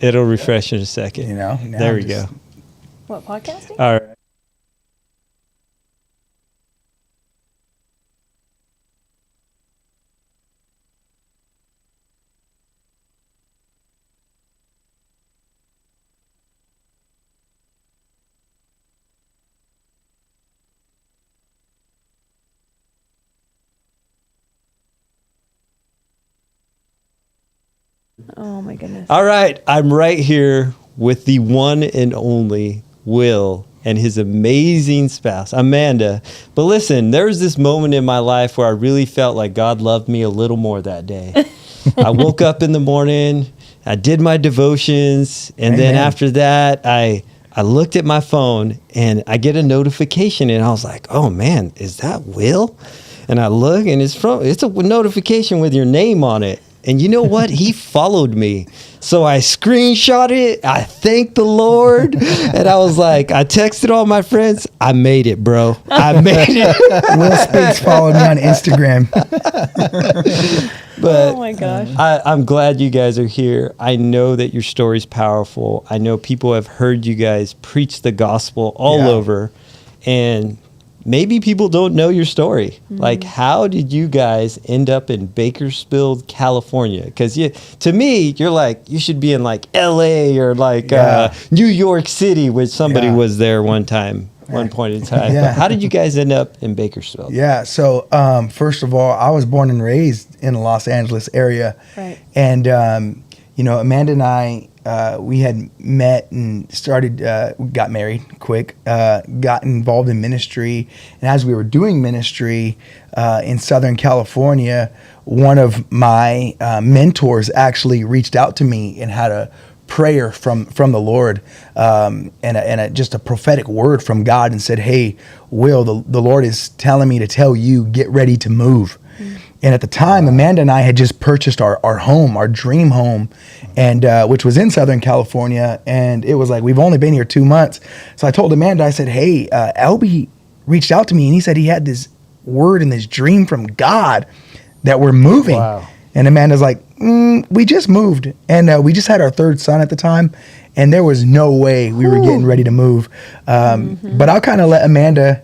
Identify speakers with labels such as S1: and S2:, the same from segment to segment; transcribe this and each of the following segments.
S1: It'll refresh in a second.
S2: You know, now
S1: there
S2: I'm
S1: we
S2: just-
S1: go.
S3: What, podcasting?
S1: All right.
S3: Oh my goodness.
S1: All right, I'm right here with the one and only Will and his amazing spouse, Amanda. But listen, there was this moment in my life where I really felt like God loved me a little more that day. I woke up in the morning, I did my devotions, and then
S2: Amen.
S1: after that, I looked at my phone and I get a notification, and I was like, "Oh man, is that Will?" And I look, and it's a notification with your name on it. And you know what? He followed me. So I screenshot it. I thanked the Lord. And I was like, I texted all my friends. I made it, bro. I made it.
S2: Will Speaks followed me on Instagram.
S1: But
S3: Oh my gosh.
S1: I'm glad you guys are here. I know that your story's powerful. I know people have heard you guys preach the gospel all
S2: Yeah.
S1: over. And maybe people don't know your story. Like, how did you guys end up in Bakersfield, California? Because to me, you're like, you should be in like LA or like
S2: Yeah.
S1: New York City, which somebody
S2: Yeah.
S1: was there one point in time.
S2: Yeah.
S1: But how did you guys end up in Bakersfield?
S2: Yeah. So, first of all, I was born and raised in the Los Angeles area.
S3: Right.
S2: And, Amanda and I, we had met and started, got married quick, got involved in ministry. And as we were doing ministry in Southern California, one of my mentors actually reached out to me and had a prayer from the Lord and just a prophetic word from God and said, "Hey, Will, the Lord is telling me to tell you, get ready to move." And at the time, Amanda and I had just purchased our home, our dream home, and which was in Southern California. And it was like, we've only been here 2 months. So I told Amanda, I said, "Hey, Albie reached out to me and he said he had this word and this dream from God that we're moving."
S1: Wow.
S2: And Amanda's like, "We just moved." And we just had our third son at the time. And there was no way we were getting ready to move. But I'll kind of let Amanda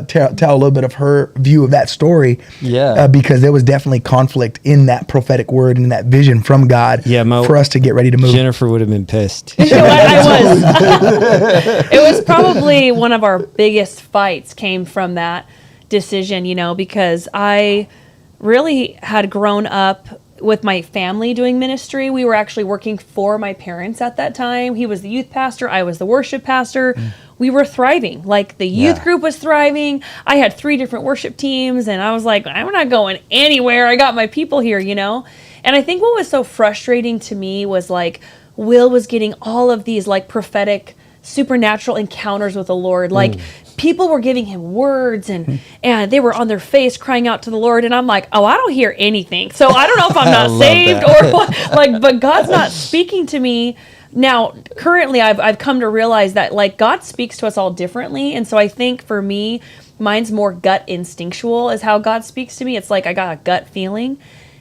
S2: tell a little bit of her view of that story.
S1: Yeah.
S2: Because there was definitely conflict in that prophetic word and that vision from God for us to get ready to move.
S1: Jennifer would have been pissed.
S3: You know what? I was. It was probably one of our biggest fights came from that decision, because I really had grown up with my family doing ministry. We were actually working for my parents at that time. He was the youth pastor. I was the worship pastor. We were thriving. Like the youth group was thriving. I had 3 different worship teams and I was like, I'm not going anywhere. I got my people here, And I think what was so frustrating to me was like Will was getting all of these like prophetic supernatural encounters with the Lord. Like people were giving him words and they were on their face crying out to the Lord. And I'm like, oh, I don't hear anything. So I don't know if I'm not saved or what. Like, but God's not speaking to me. Now, currently, I've come to realize that like God speaks to us all differently. And so I think for me, mine's more gut instinctual is how God speaks to me. It's like I got a gut feeling.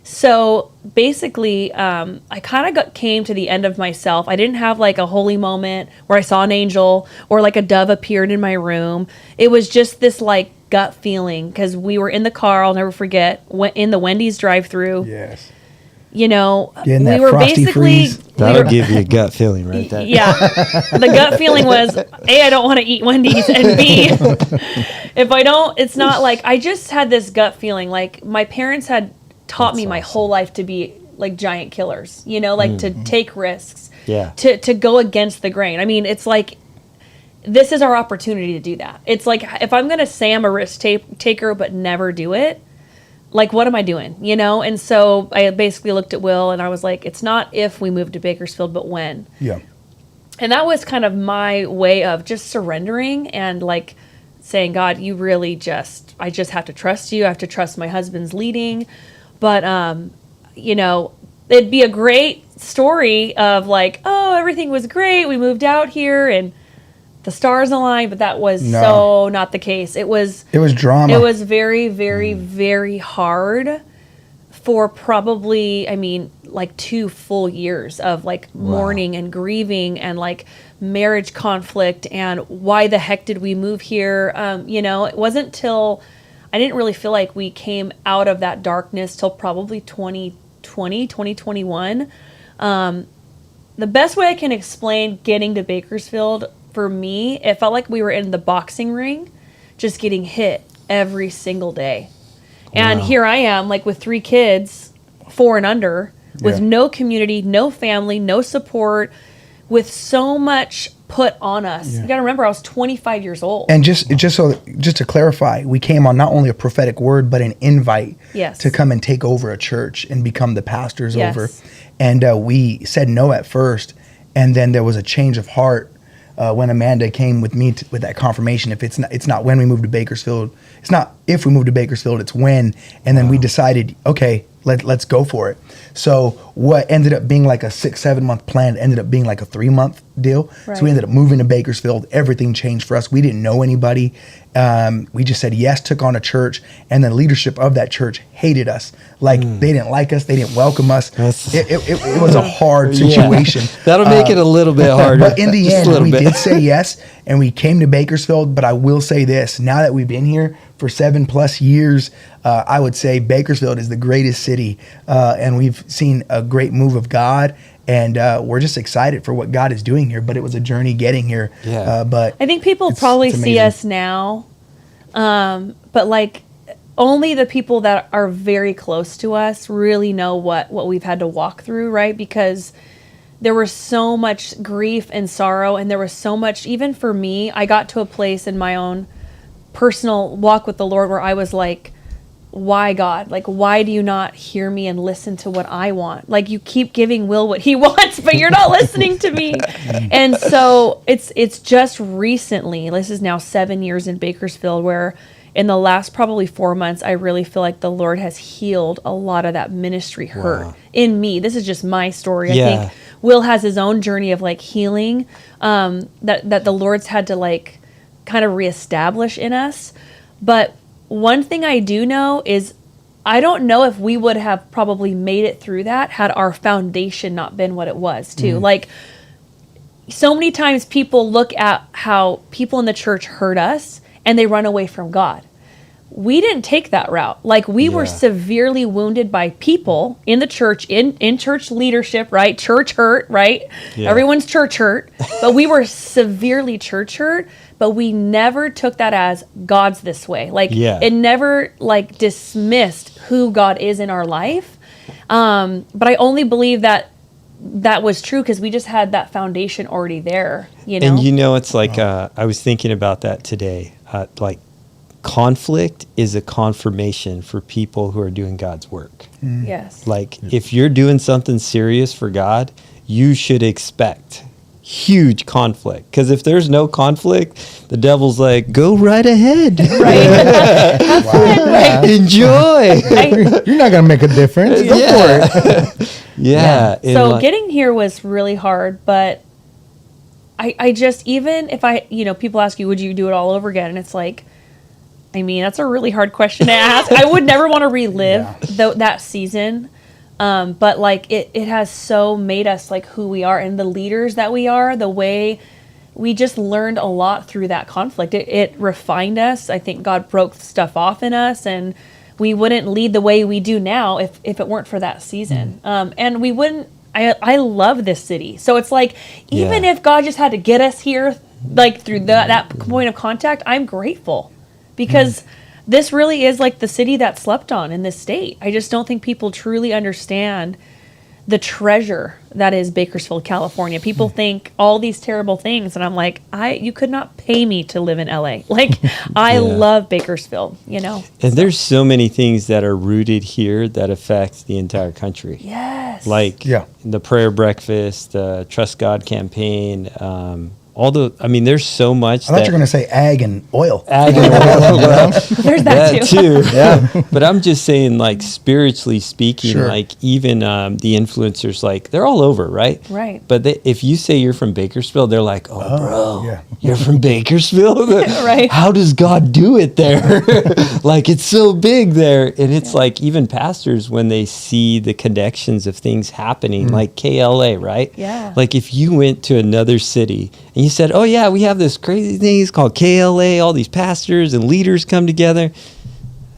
S3: So basically, I kind of came to the end of myself. I didn't have like a holy moment where I saw an angel or like a dove appeared in my room. It was just this like gut feeling because we were in the car. I'll never forget in the Wendy's drive-thru.
S2: Yes.
S3: We
S2: that
S3: were
S2: frosty
S3: basically
S2: freeze.
S1: That'll give you a gut feeling right there.
S3: yeah. The gut feeling was A, I don't want to eat Wendy's, and B, if I don't, it's not like I just had this gut feeling. Like my parents had taught me my whole life to be like giant killers, like to take risks, to go against the grain. I mean, it's like this is our opportunity to do that. It's like if I'm going to say I'm a risk taker but never do it, like what am I doing, And so I basically looked at Will and I was like, it's not if we move to Bakersfield, but when.
S2: Yeah.
S3: And that was kind of my way of just surrendering and like saying, God, you really I just have to trust you. I have to trust my husband's leading. But, it'd be a great story of like, oh, everything was great. We moved out here and the stars aligned, but that was so not the case. It was
S2: drama.
S3: It was very, very, very hard for probably, I mean, like 2 full years of like mourning and grieving and like marriage conflict and why the heck did we move here? You know, it wasn't till I didn't really feel like we came out of that darkness till probably 2020, 2021. The best way I can explain getting to Bakersfield, for me, it felt like we were in the boxing ring, just getting hit every single day. And here I am, like with 3 kids, 4 and under, with no community, no family, no support, with so much put on us. You got to remember, I was 25 years old.
S2: And just to clarify, we came on not only a prophetic word, but an invite to come and take over a church and become the pastors over. And we said no at first, and then there was a change of heart when Amanda came with me with that confirmation. If it's not when we moved to Bakersfield, it's not if we moved to Bakersfield, it's when. And then we decided, okay, let's go for it. So what ended up being like a 6-7 month plan ended up being like a 3-month deal.
S3: Right.
S2: So we ended up moving to Bakersfield. Everything changed for us. We didn't know anybody. We just said yes, took on a church, and the leadership of that church hated us. Like they didn't like us. They didn't welcome us. It was a hard situation.
S1: That'll make it a little bit harder.
S2: But in the end, we did say yes, and we came to Bakersfield. But I will say this, now that we've been here for 7+ years, I would say Bakersfield is the greatest city, and we've seen a great move of God, and we're just excited for what God is doing here. But it was a journey getting here. But
S3: I think people probably see us now, but like only the people that are very close to us really know what we've had to walk through, right? Because there was so much grief and sorrow, and there was so much, even for me, I got to a place in my own personal walk with the Lord where I was like, why, God? Like, why do you not hear me and listen to what I want? Like, you keep giving Will what he wants, but you're not listening to me. And so it's just recently, this is now 7 years in Bakersfield, where in the last probably 4 months, I really feel like the Lord has healed a lot of that ministry hurt in me. This is just my story. I think Will has his own journey of like healing that the Lord's had to like kind of reestablish in us. But one thing I do know is I don't know if we would have probably made it through that had our foundation not been what it was too. Like, so many times people look at how people in the church hurt us and they run away from God. We didn't take that route. Like, we were severely wounded by people in the church, in church leadership, right? Church hurt, right? Everyone's church hurt. But we were severely church hurt, but we never took that as God's this way. Like, it never like dismissed who God is in our life. But I only believe that was true because we just had that foundation already there, you know?
S1: And you know, it's like, I was thinking about that today. Like, conflict is a confirmation for people who are doing God's work.
S3: Yes.
S1: Like, if you're doing something serious for God, you should expect huge conflict. Because if there's no conflict, the devil's like, go right ahead.
S3: Right. Have fun, right?
S1: Enjoy.
S2: you're not going to make a difference. Go for it.
S3: So getting here was really hard, but I just, even if people ask you, would you do it all over again? And it's like, I mean, that's a really hard question to ask. I would never want to relive that season. But like it has so made us like who we are and the leaders that we are, the way we just learned a lot through that conflict. It refined us. I think God broke stuff off in us, and we wouldn't lead the way we do now if it weren't for that season. And we wouldn't, I love this city. So it's like, even if God just had to get us here, like through that point of contact, I'm grateful. Because this really is like the city that slept on in this state. I just don't think people truly understand the treasure that is Bakersfield, California. People think all these terrible things, and I'm like, you could not pay me to live in LA. Like, I love Bakersfield, you know.
S1: And there's so many things that are rooted here that affect the entire country.
S3: Yes.
S1: Like the prayer breakfast, the Trust God campaign, I mean, there's so much.
S2: I thought you were going to say ag and oil.
S1: Ag and oil,
S3: There's that too.
S1: Yeah. But I'm just saying, like, spiritually speaking,
S2: Sure.
S1: like, even the influencers, like, they're all over, right?
S3: Right.
S1: But if you say you're from Bakersfield, they're like, oh, bro,
S2: yeah.
S1: you're from Bakersfield?
S3: Right.
S1: How does God do it there? Like, it's so big there. And it's like, even pastors, when they see the connections of things happening, like KLA, right?
S3: Yeah.
S1: Like, if you went to another city and you said, oh, yeah, we have this crazy thing, it's called KLA, all these pastors and leaders come together.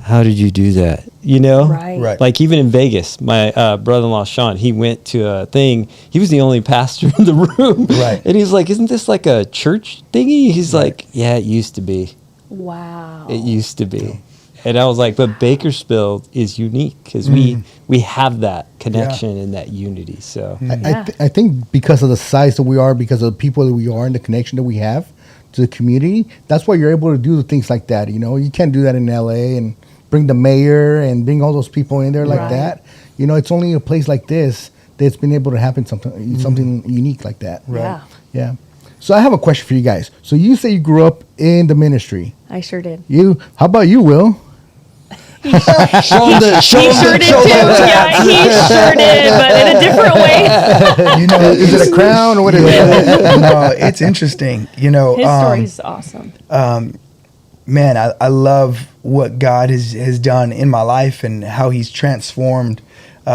S1: How did you do that? You know?
S3: Right.
S2: Right.
S1: Like, even in Vegas, my brother-in-law, Sean, he went to a thing. He was the only pastor in the room.
S2: Right.
S1: And he's like, isn't this like a church thingy? He's like, yeah, it used to be.
S3: Wow.
S1: It used to be. And I was like, but Bakersfield is unique because we have that connection and that unity. So
S4: I think because of the size that we are, because of the people that we are, and the connection that we have to the community, that's why you're able to do things like that. You know, you can't do that in LA and bring the mayor and bring all those people in there like
S3: Right.
S4: that. You know, it's only a place like this that's been able to happen something unique like that.
S3: Yeah.
S4: Yeah. So I have a question for you guys. So you say you grew up in the ministry.
S3: I sure did.
S4: How about you, Will?
S3: He sure did too. Yeah, he sure did, but in a different way.
S2: You know,
S4: Is it a crown or what is it?
S2: no, it's interesting. You know,
S3: His story's awesome.
S2: man, I love what God has done in my life and how He's transformed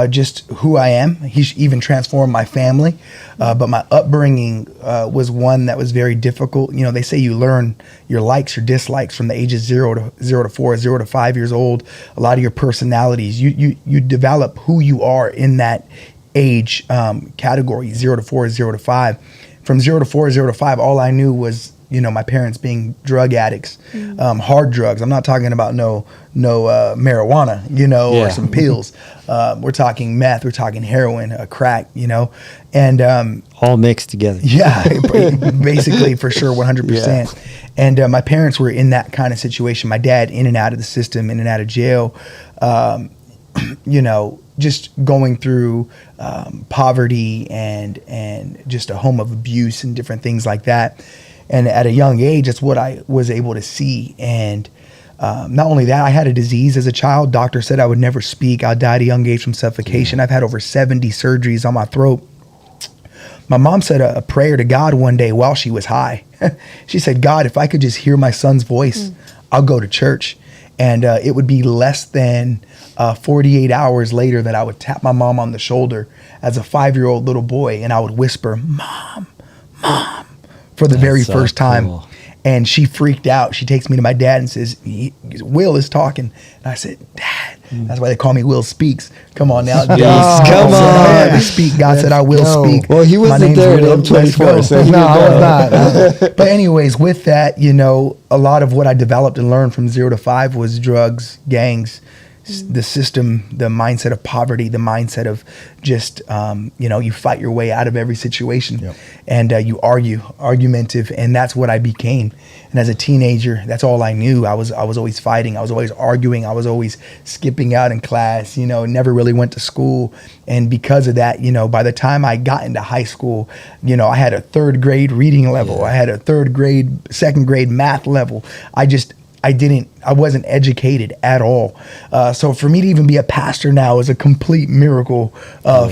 S2: just who I am. He's even transformed my family. But my upbringing was one that was very difficult. You know, they say you learn your likes or dislikes from the ages 0 to 4, 0 to 5 years old. A lot of your personalities, you develop who you are in that age category, 0 to 4, 0 to 5. From 0 to 4, 0 to 5, all I knew was, you know, my parents being drug addicts, hard drugs. I'm not talking about no marijuana, you know, or some pills. We're talking meth, we're talking heroin, crack, you know, and
S1: all mixed together.
S2: yeah, basically for sure, 100%. And my parents were in that kind of situation. My dad in and out of the system, in and out of jail, you know, just going through poverty and just a home of abuse and different things like that. And at a young age, that's what I was able to see. And not only that, I had a disease as a child. Doctor said I would never speak. I died at a young age from suffocation. I've had over 70 surgeries on my throat. My mom said a prayer to God one day while she was high. She said, God, if I could just hear my son's voice, I'll go to church. And it would be less than 48 hours later that I would tap my mom on the shoulder as a 5-year-old little boy, and I would whisper, Mom, Mom, for the very
S1: so
S2: first time.
S1: cool.
S2: And she freaked out. She takes me to my dad and says, Will is talking. And I said, Dad. That's why they call me Will Speaks. Come on now.
S1: Yes, come on.
S2: Speak. God said I will
S4: go.
S2: speak.
S1: Well, he
S2: My
S1: wasn't
S2: name's
S1: there at
S2: Will. Let's go.
S1: M24, so he
S4: No,
S1: didn't
S4: I
S1: know.
S4: was not.
S2: But anyways, with that, you know, a lot of what I developed and learned from 0 to 5 was drugs, gangs, the system, the mindset of poverty, the mindset of just, you know, you fight your way out of every situation.
S4: Yep.
S2: And you argumentative, and that's what I became. And as a teenager, that's all I knew. I was always fighting. I was always arguing. I was always skipping out in class, you know, never really went to school. And because of that, you know, by the time I got into high school, you know, I had a 3rd grade reading level. I had a 3rd grade, 2nd grade math level. I wasn't educated at all. So for me to even be a pastor now is a complete miracle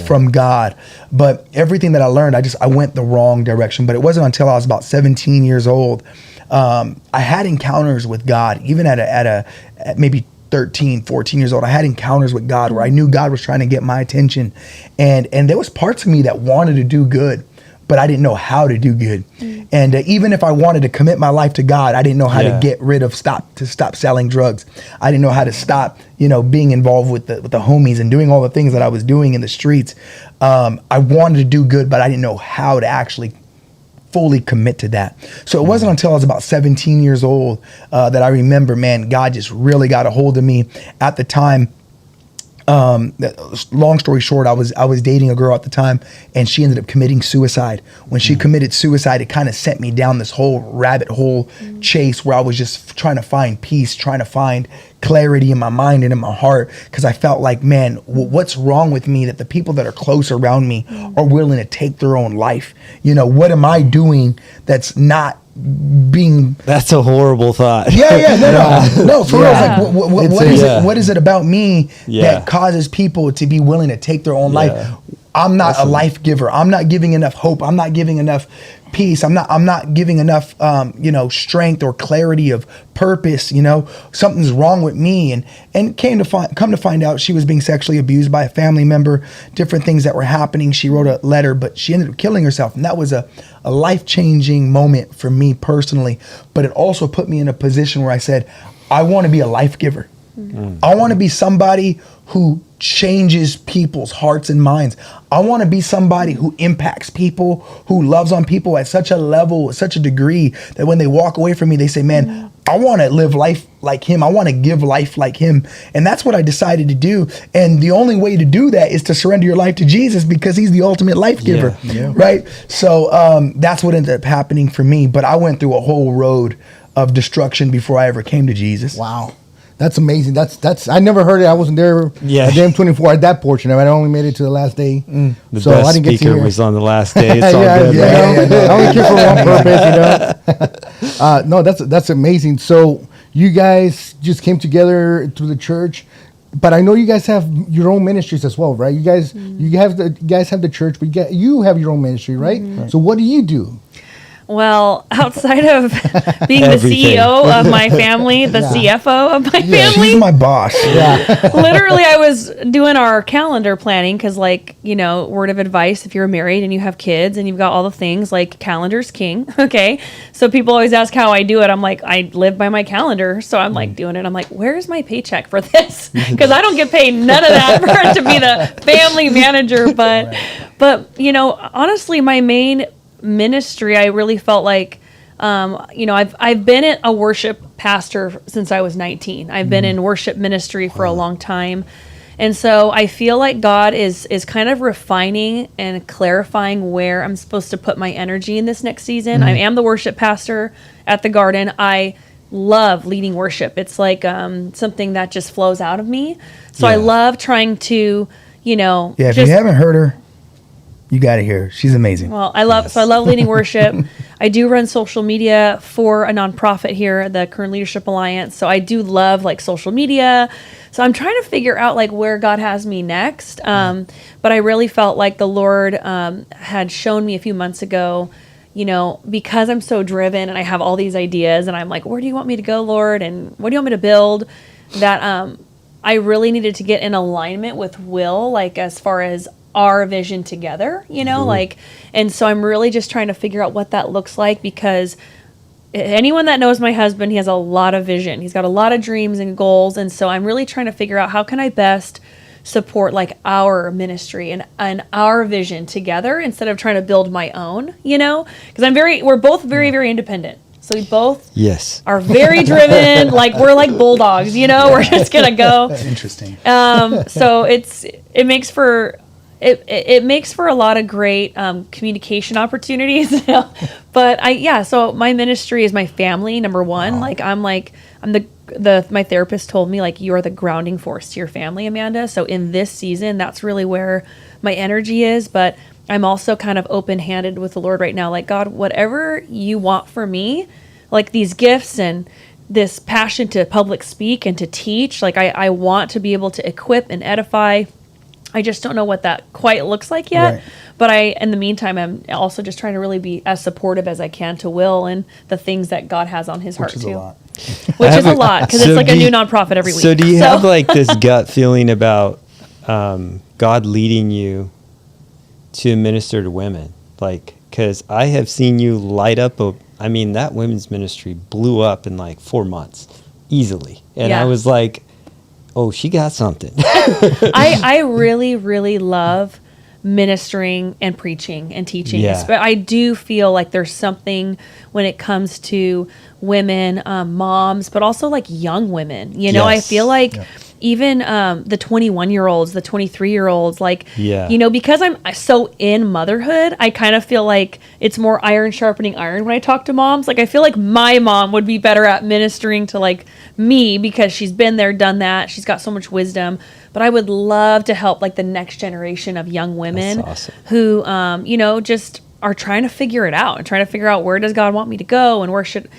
S2: from God. But everything that I learned, I went the wrong direction. But it wasn't until I was about 17 years old, I had encounters with God, even at maybe 13, 14 years old. I had encounters with God where I knew God was trying to get my attention. And there was parts of me that wanted to do good, but I didn't know how to do good. And even if I wanted to commit my life to God, I didn't know how to get rid of, stop selling drugs. I didn't know how to stop, you know, being involved with the homies and doing all the things that I was doing in the streets. I wanted to do good, but I didn't know how to actually fully commit to that. So it wasn't until I was about 17 years old that I remember, man, God just really got a hold of me. At the time, long story short, I was dating a girl at the time, and she ended up committing suicide. When she committed suicide, it kind of sent me down this whole rabbit hole chase where I was just trying to find peace, trying to find clarity in my mind and in my heart, because I felt like, man, what's wrong with me that the people that are close around me are willing to take their own life? You know, what am I doing that's not being...
S1: That's a horrible thought.
S2: No, for real.
S3: Yeah.
S2: Like, what is it about me that causes people to be willing to take their own life? I'm not a life giver. I'm not giving enough hope. I'm not giving enough peace. I'm not giving enough, strength or clarity of purpose. You know, something's wrong with me. And come to find out, she was being sexually abused by a family member. Different things that were happening. She wrote a letter, but she ended up killing herself, and that was a life-changing moment for me personally. But it also put me in a position where I said, I want to be a life giver. I want to be somebody who changes people's hearts and minds. I want to be somebody who impacts people, who loves on people at such a level, such a degree that when they walk away from me, they say, man, I want to live life like him. I want to give life like him. And that's what I decided to do. And the only way to do that is to surrender your life to Jesus, because he's the ultimate life giver, right? So that's what ended up happening for me. But I went through a whole road of destruction before I ever came to Jesus.
S4: Wow. That's amazing. That's I never heard it. I wasn't there at Damn 24 at that portion of it. I only made it to the last day.
S1: The
S4: so
S1: best
S4: I didn't get to
S1: speaker
S4: hear.
S1: was on the last day. It's all good.
S4: I only came for one purpose, you know. No, that's amazing. So you guys just came together through the church, but I know you guys have your own ministries as well, right? You guys have the church, but you have your own ministry, right? So what do you do?
S3: Well, outside of being the CEO of my family, the CFO of my family,
S2: She's my boss.
S3: literally, I was doing our calendar planning because, word of advice, if you're married and you have kids and you've got all the things, like, calendar's king, okay? So people always ask how I do it. I'm like, I live by my calendar. So I'm, doing it. I'm like, where's my paycheck for this? Because I don't get paid none of that to be the family manager. But honestly, my main ministry, I really felt like, I've been a worship pastor since I was 19. I've been in worship ministry for a long time. And so I feel like God is kind of refining and clarifying where I'm supposed to put my energy in this next season. I am the worship pastor at the Garden. I love leading worship. It's like something that just flows out of me. So I love trying to,
S2: if you haven't heard her, you got to hear her. She's amazing.
S3: Well, I love leading worship. I do run social media for a nonprofit here, the Current Leadership Alliance. So I do love social media. So I'm trying to figure out where God has me next. But I really felt like the Lord had shown me a few months ago, because I'm so driven and I have all these ideas and I'm like, where do you want me to go, Lord? And what do you want me to build? That I really needed to get in alignment with Will, as far as our vision together, and so I'm really just trying to figure out what that looks like, because anyone that knows my husband, he has a lot of vision. He's got a lot of dreams and goals. And so I'm really trying to figure out how can I best support our ministry and our vision together instead of trying to build my own, because we're both very, very independent. So we both are very driven, we're like bulldogs, we're just going to go.
S2: That's interesting.
S3: So it makes for a lot of great communication opportunities. But so my ministry is my family, number one. Wow. My therapist told me, you are the grounding force to your family, Amanda. So in this season, that's really where my energy is. But I'm also kind of open-handed with the Lord right now. God, whatever you want for me, these gifts and this passion to public speak and to teach, I want to be able to equip and edify. I just don't know what that quite looks like yet. Right. But in the meantime, I'm also just trying to really be as supportive as I can to Will and the things that God has on his heart too. Which is a lot, because it's a new nonprofit every week.
S1: So do you have this gut feeling about God leading you to minister to women? Because I have seen you light up that women's ministry blew up in 4 months easily. And I was like, oh, she got something.
S3: I really, really love ministering and preaching and teaching.
S1: Yeah.
S3: But I do feel like there's something when it comes to women, moms, but also young women. I feel like even the 21-year-olds, the 23-year-olds, like,
S1: Yeah.
S3: you know, because I'm so in motherhood, I kind of feel like it's more iron sharpening iron when I talk to moms. Like, I feel like my mom would be better at ministering to like me because she's been there, done that. She's got so much wisdom. But I would love to help like the next generation of young women
S1: That's awesome.
S3: who, you know, just are trying to figure it out and trying to figure out where does God want me to go and where should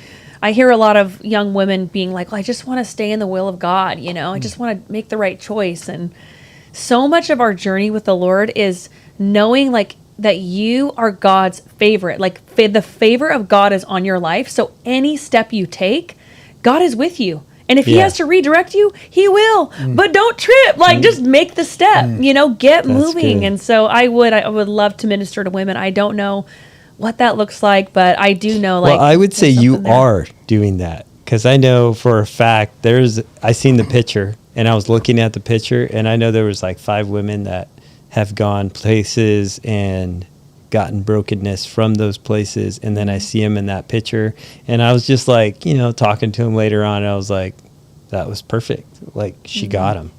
S3: I hear a lot of young women being like, well, I just want to stay in the will of God, you know, I just want to make the right choice. And so much of our journey with the Lord is knowing like that you are God's favorite, like the favor of God is on your life. So any step you take, God is with you. And if he
S1: Yeah.
S3: has to redirect you, he will. But don't trip. Like just make the step, you know, get
S1: That's
S3: moving.
S1: good.
S3: And so I would love to minister to women. I don't know what that looks like, but I do know like
S1: Well, I would say
S3: there's
S1: you
S3: something there.
S1: are doing that because I know for a fact I seen the picture and I was looking at the picture and I know there was like 5 women that have gone places and gotten brokenness from those places. And then I see them in that picture and I was just like, you know, talking to him later on. And I was like, that was perfect. Like she got him.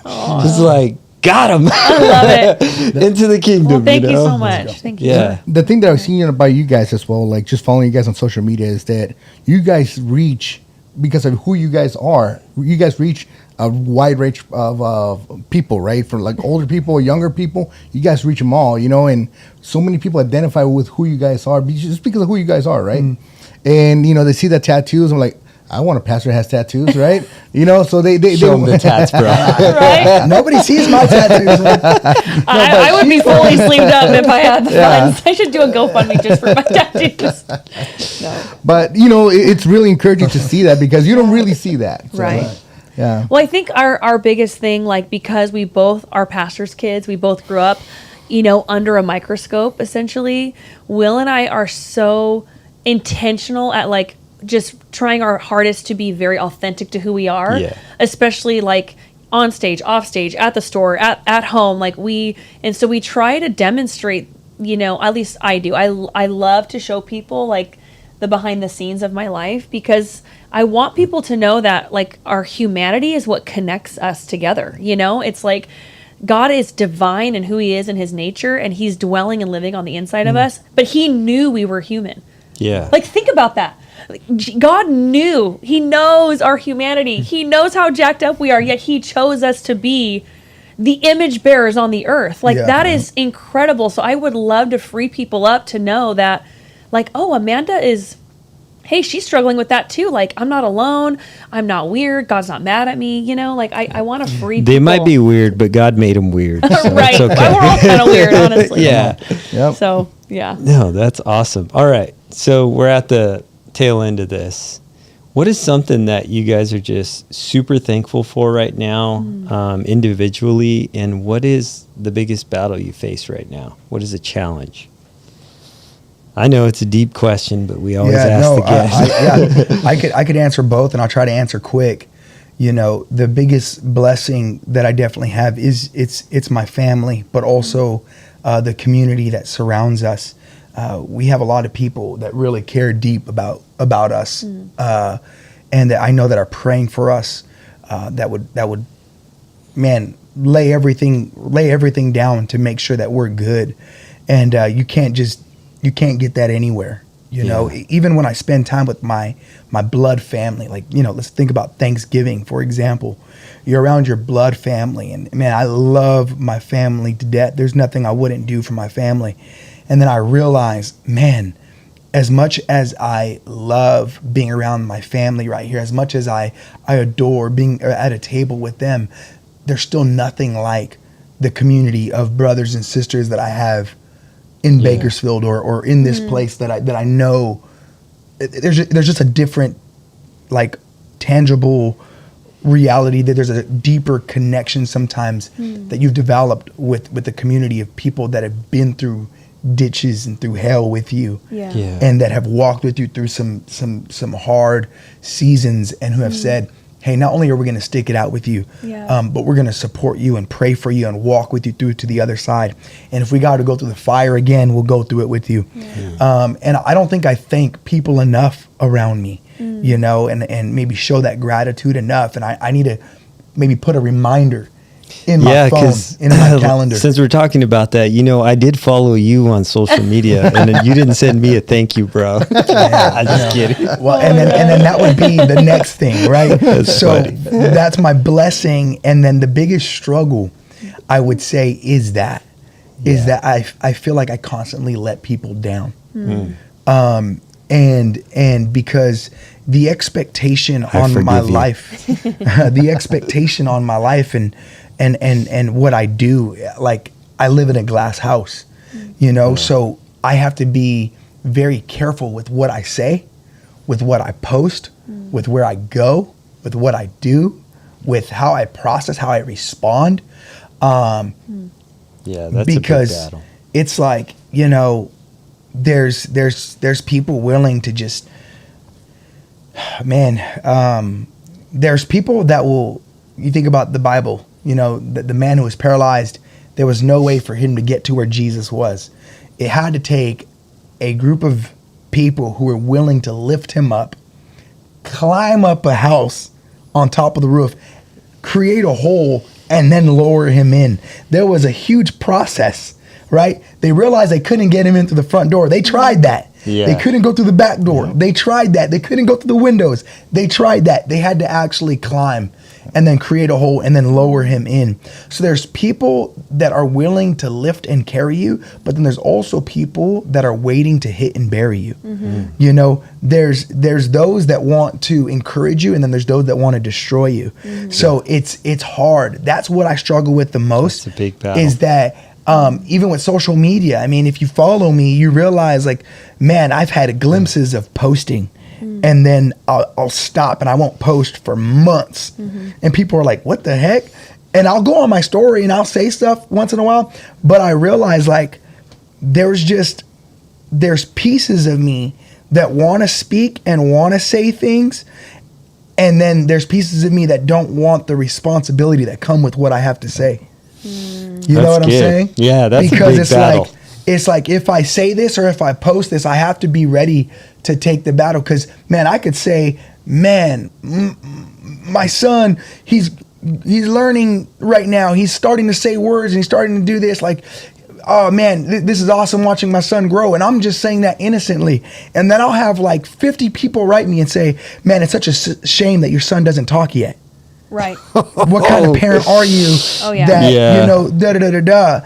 S1: Just like, got him.
S3: I love it.
S1: Into the kingdom.
S3: Well, thank you
S1: know?
S3: so much. Thank you.
S1: Yeah.
S4: The thing that I've seen about you guys as well, like just following you guys on social media, is that you guys reach, because of who you guys are, you guys reach a wide range of people, right? From like older people, younger people, you guys reach them all, you know, and so many people identify with who you guys are just because of who you guys are, right? And, you know, they see the tattoos, I'm like, I want a pastor that has tattoos, right? You know, so they
S1: Show them the tats, bro.
S3: Right?
S2: Nobody sees my tattoos.
S3: I would be fully sleeved up if I had the funds. I should do a GoFundMe just for my tattoos. No.
S4: But, you know, it's really encouraging to see that because you don't really see that. So,
S3: Right.
S4: Yeah.
S3: Well, I think our biggest thing, like, because we both are pastors' kids, we both grew up, you know, under a microscope, essentially. Will and I are so intentional at, like, just trying our hardest to be very authentic to who we are,
S1: Yeah.
S3: especially, like, on stage, off stage, at the store, at home. Like, and so we try to demonstrate, you know, at least I do. I love to show people, like, the behind the scenes of my life because I want people to know that like our humanity is what connects us together. You know, it's like God is divine in who he is in his nature and he's dwelling and living on the inside of us, but he knew we were human.
S1: Yeah.
S3: Like think about that. God knew, he knows our humanity. He knows how jacked up we are, yet he chose us to be the image bearers on the earth. Like that is incredible. So I would love to free people up to know that like, oh, Amanda is, hey, she's struggling with that too. Like, I'm not alone. I'm not weird. God's not mad at me. You know, like, I want to free people.
S1: They might be weird, but God made them weird. So
S3: right.
S1: It's okay.
S3: Well, we're all kind of weird, honestly.
S1: Yeah.
S4: Yep.
S3: So, yeah.
S1: No, that's awesome. All right. So we're at the tail end of this. What is something that you guys are just super thankful for right now, individually? And what is the biggest battle you face right now? What is a challenge? I know it's a deep question, but we always ask the guests.
S2: I could answer both, and I'll try to answer quick. You know, the biggest blessing that I definitely have is it's my family, but also the community that surrounds us. We have a lot of people that really care deep about us, and that I know that are praying for us. That would, man, lay everything down to make sure that we're good, and you can't get that anywhere. You know, even when I spend time with my blood family, like, you know, let's think about Thanksgiving, for example. You're around your blood family, and man, I love my family to death. There's nothing I wouldn't do for my family. And then I realize, man, as much as I love being around my family right here, as much as I adore being at a table with them, there's still nothing like the community of brothers and sisters that I have in Bakersfield or in this place that I know. There's just a different, like, tangible reality, that there's a deeper connection sometimes that you've developed with the community of people that have been through ditches and through hell with you, and that have walked with you through some hard seasons, and who have said, hey, not only are we going to stick it out with you, but we're going to support you and pray for you and walk with you through to the other side. And if we got to go through the fire again, we'll go through it with you. And I don't think I thank people enough around me, you know, and maybe show that gratitude enough. And I need to maybe put a reminder in my
S1: Yeah,
S2: phone,
S1: because
S2: in my calendar.
S1: since we're talking about that, I did follow you on social media, and then you didn't send me a thank you, bro. I'm just kidding.
S2: Well, and then that would be the next thing, right?
S1: That's
S2: so
S1: funny.
S2: that's my blessing, and then the biggest struggle, I would say, is that I feel like I constantly let people down, and because the expectation on my
S1: forgive you.
S2: life, the expectation on my life, and what I do, like I live in a glass house, so I have to be very careful with what I say, with what I post, with where I go, with what I do, with how I process, how I respond.
S1: Yeah, that's
S2: Because
S1: a big battle.
S2: it's like, there's people willing to just, there's people that will, you think about the Bible, the man who was paralyzed, there was no way for him to get to where Jesus was. It had to take a group of people who were willing to lift him up, climb up a house on top of the roof, create a hole, and then lower him in. There was a huge process, right? They realized they couldn't get him in through the front door. They tried that.
S1: Yeah.
S2: They couldn't go through the back door.
S1: Yeah.
S2: They tried that. They couldn't go through the windows. They tried that. They had to actually climb and then create a hole and then lower him in. So there's people that are willing to lift and carry you, but then there's also people that are waiting to hit and bury you. There's those that want to encourage you, and then there's those that want to destroy you. So it's hard. That's what I struggle with the most.
S1: That's a big battle.
S2: Is that even with social media, I mean, if you follow me, you realize, like, man, I've had glimpses of posting, and then I'll stop and I won't post for months. And people are like, what the heck? And I'll go on my story and I'll say stuff once in a while, but I realize, like, there's pieces of me that want to speak and want to say things, and then there's pieces of me that don't want the responsibility that come with what I have to say. You know
S1: That's
S2: what I'm
S1: good.
S2: saying?
S1: Yeah, that's a
S2: because
S1: big
S2: it's
S1: battle.
S2: it's like if I say this or if I post this, I have to be ready to take the battle. Because, man, I could say, man, my son, he's learning right now. He's starting to say words and he's starting to do this. Like, oh man, this is awesome watching my son grow. And I'm just saying that innocently. And then I'll have like 50 people write me and say, man, it's such a shame that your son doesn't talk yet.
S3: Right.
S2: What kind of parent are you that, da da da da da.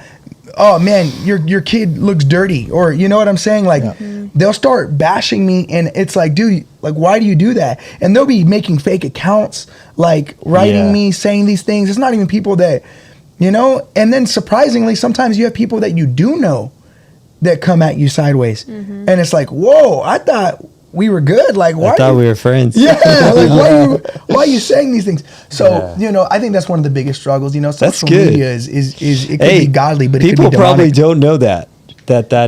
S2: Oh man, your kid looks dirty, or you know what I'm saying? Like, they'll start bashing me, and it's like, dude, like, why do you do that? And they'll be making fake accounts, like writing me, saying these things. It's not even people that, and then surprisingly, sometimes you have people that you do know that come at you sideways. And it's like, whoa, I thought we were good. Like, why?
S1: I thought we were friends.
S2: Yeah, like why are you saying these things? So I think that's one of the biggest struggles. Social
S1: good.
S2: media is it could be godly, but it could
S1: people
S2: be
S1: probably
S2: demonic.
S1: don't know that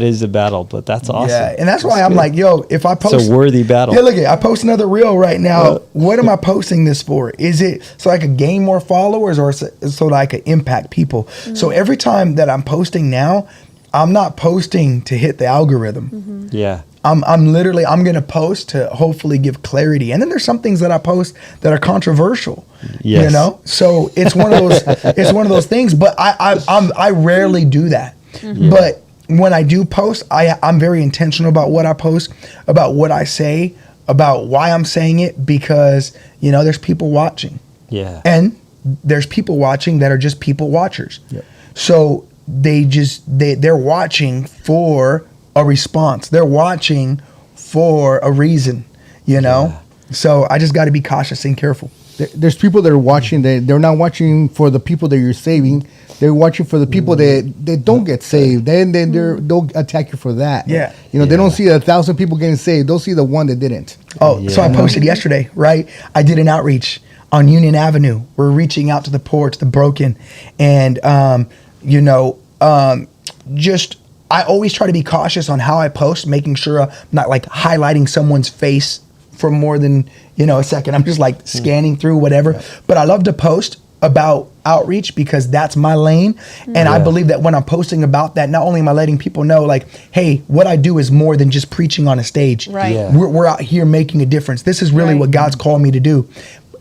S1: is a battle, but that's awesome.
S2: Yeah, and that's why I'm like, yo, if I post,
S1: it's a worthy battle.
S2: Yeah, look at, I post another reel right now. What am I posting this for? Is it so I could gain more followers, or so that I could impact people? So every time that I'm posting now, I'm not posting to hit the algorithm.
S1: Yeah.
S2: I'm gonna post to hopefully give clarity, and then there's some things that I post that are controversial.
S1: Yes.
S2: So it's one of those things. But I rarely do that. But when I do post, I'm very intentional about what I post, about what I say, about why I'm saying it, because there's people watching.
S1: Yeah.
S2: And there's people watching that are just people watchers.
S4: Yep.
S2: So they're watching for a response. They're watching for a reason, So I just got to be cautious and careful.
S4: There's people that are watching. They're not watching for the people that you're saving. They're watching for the people that don't get saved. Then they'll attack you for that.
S2: Yeah.
S4: They don't see 1,000 people getting saved. They'll see the one that didn't.
S2: Oh, so I posted yesterday, right? I did an outreach on Union Avenue. We're reaching out to the poor, to the broken, and I always try to be cautious on how I post, making sure I'm not like highlighting someone's face for more than, a second. I'm just like scanning through whatever. Yeah. But I love to post about outreach because that's my lane. And I believe that when I'm posting about that, not only am I letting people know, like, hey, what I do is more than just preaching on a stage.
S3: Right.
S1: Yeah.
S2: We're out here making a difference. This is really what God's called me to do.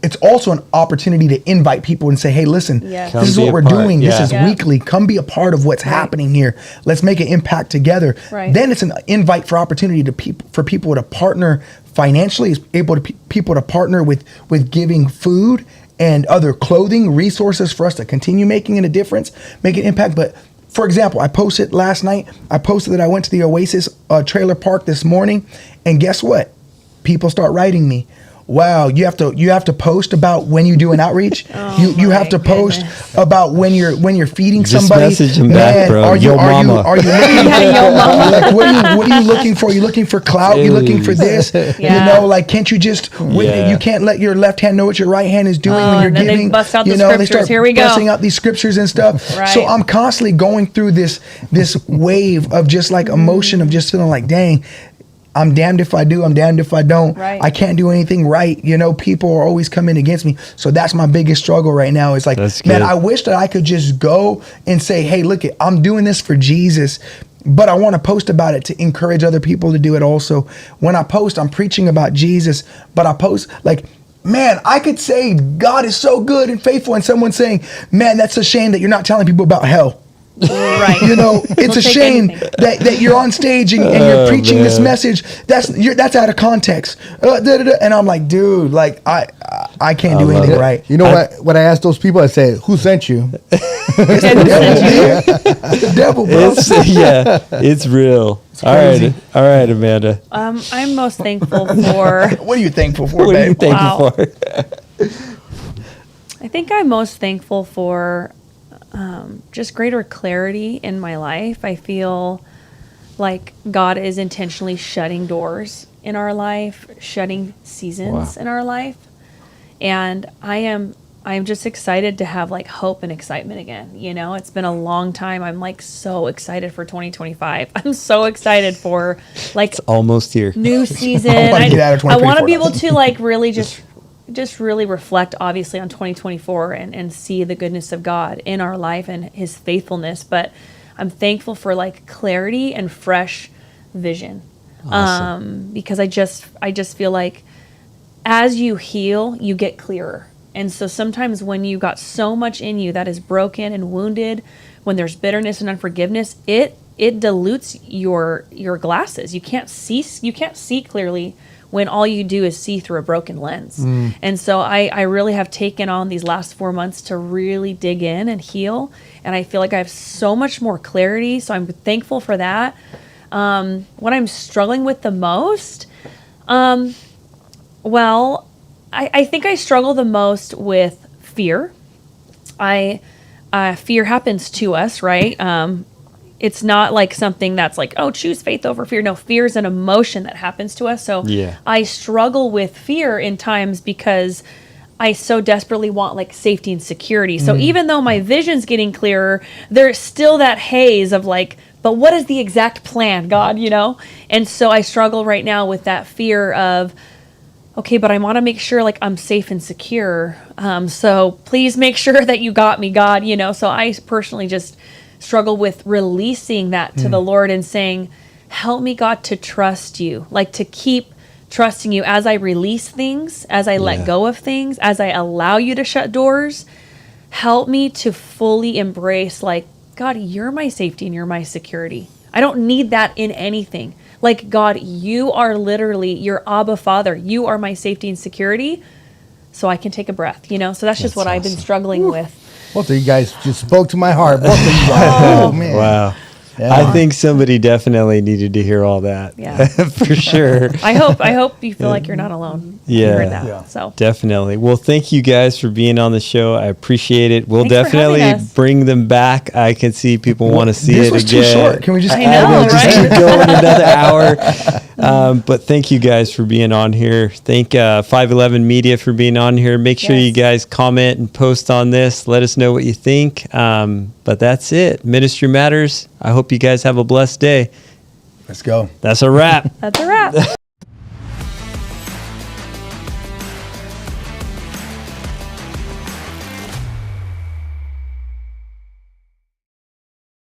S2: it's also an opportunity to invite people and say, hey, listen,
S3: Yes.
S1: Come
S2: this is
S1: be
S2: what
S1: a
S2: we're
S1: part.
S2: doing. This
S1: Yeah.
S2: is
S3: Yeah.
S2: weekly. Come be a part of what's happening here. Let's make an impact together.
S3: Right.
S2: Then it's an invite for opportunity for people to partner financially. It's able to people to partner with giving food and other clothing resources for us to continue making a difference, make an impact. But for example, I posted last night. I posted that I went to the Oasis trailer park this morning, and guess what? People start writing me. Wow, you have to post about when you do an outreach. You
S3: my
S2: have to post
S3: goodness.
S2: about when you're feeding
S1: Just
S2: somebody.
S1: message 'em back, bro.
S2: Are you
S1: Yo
S2: are you
S1: mama.
S2: are you looking like what are you looking for? Are you looking for clout? You looking for this?
S3: Yeah.
S2: You know, like can't you just
S1: Yeah.
S2: you can't let your left hand know what your right hand is doing when you're
S3: and then they
S2: giving.
S3: bust out the
S2: you know, they
S3: scriptures.
S2: start
S3: Here we go.
S2: busting out these scriptures and stuff.
S3: Right.
S2: So I'm constantly going through this wave of just like emotion of just feeling like, dang, I'm damned if I do, I'm damned if I don't.
S3: Right.
S2: I can't do anything right. You know, people are always coming against me. So that's my biggest struggle right now. It's like,
S1: That's
S2: man,
S1: good.
S2: I wish that I could just go and say, hey, look, I'm doing this for Jesus, but I want to post about it to encourage other people to do it also. When I post, I'm preaching about Jesus, but I post like, man, I could say God is so good and faithful, and someone saying, man, that's a shame that you're not telling people about hell.
S3: Right.
S2: You know, it's
S3: We'll
S2: a
S3: take
S2: shame
S3: anything.
S2: that you're on stage and you're preaching this
S1: man.
S2: message. That's out of context. And I'm like, dude, like I can't do
S1: love
S2: anything
S1: it.
S2: right.
S4: You know what? When I ask those people, I say, "Who sent you?"
S2: It's the devil, bro.
S1: It's real.
S2: crazy.
S1: All right, Amanda.
S3: I'm most thankful for.
S2: What are you thankful for,
S1: What are you
S2: babe?
S1: thankful
S3: Wow.
S1: for?
S3: I think I'm most thankful for just greater clarity in my life. I feel like God is intentionally shutting doors in our life, shutting seasons
S1: Wow.
S3: in our life, and I'm just excited to have like hope and excitement again. You know, it's been a long time. I'm like so excited for 2025. I'm so excited for like
S1: Almost here.
S3: new season.
S2: I wanna get out of
S3: I want to
S2: 2024
S3: be
S2: now.
S3: able to like really just really reflect obviously on 2024 and see the goodness of God in our life and his faithfulness. But I'm thankful for like clarity and fresh vision.
S1: Awesome.
S3: Because I just feel like as you heal, you get clearer. And so sometimes when you got so much in you that is broken and wounded, when there's bitterness and unforgiveness, it dilutes your glasses. You can't see clearly when all you do is see through a broken lens. And so I really have taken on these last 4 months to really dig in and heal. And I feel like I have so much more clarity. So I'm thankful for that. What I'm struggling with the most, well, I think I struggle the most with fear. Fear happens to us, right? It's not like something that's like, oh, choose faith over fear. No, fear is an emotion that happens to us. So
S1: Yeah.
S3: I struggle with fear in times because I so desperately want like safety and security. So even though my vision's getting clearer, there's still that haze of like, but what is the exact plan, God, you know? And so I struggle right now with that fear of, okay, but I want to make sure like I'm safe and secure. So please make sure that you got me, God, you know? So I personally just struggle with releasing that to the Lord and saying, help me, God, to trust you, like to keep trusting you as I release things, as I let
S1: Yeah.
S3: go of things, as I allow you to shut doors. Help me to fully embrace, like, God, you're my safety and you're my security. I don't need that in anything. Like, God, you are literally your Abba Father. You are my safety and security. So I can take a breath, you know? So that's just
S1: That's
S3: what I've been
S1: awesome.
S3: struggling with.
S4: Both of you guys just spoke to my heart. Both of you guys. Oh man.
S1: Wow.
S4: Yeah.
S1: I think somebody definitely needed to hear all that.
S3: Yeah.
S1: For sure.
S3: I hope you feel like you're not alone.
S1: Yeah.
S3: You heard that.
S2: Yeah.
S3: So
S1: Definitely. Well, thank you guys for being on the show. I appreciate it. We'll
S3: Thanks for having
S1: definitely
S3: us.
S1: bring them back. I can see people want to see
S2: This
S1: it
S2: was
S1: again.
S2: too short. Can we just
S3: I know,
S1: We'll just
S3: right?
S1: keep going another hour. But thank you guys for being on here. Thank 511 Media for being on here. Make sure you
S3: Yes.
S1: guys comment and post on this. Let us know what you think. But that's it. Ministry Matters. I hope you guys have a blessed day.
S2: Let's go.
S1: That's a wrap.
S3: that's a wrap.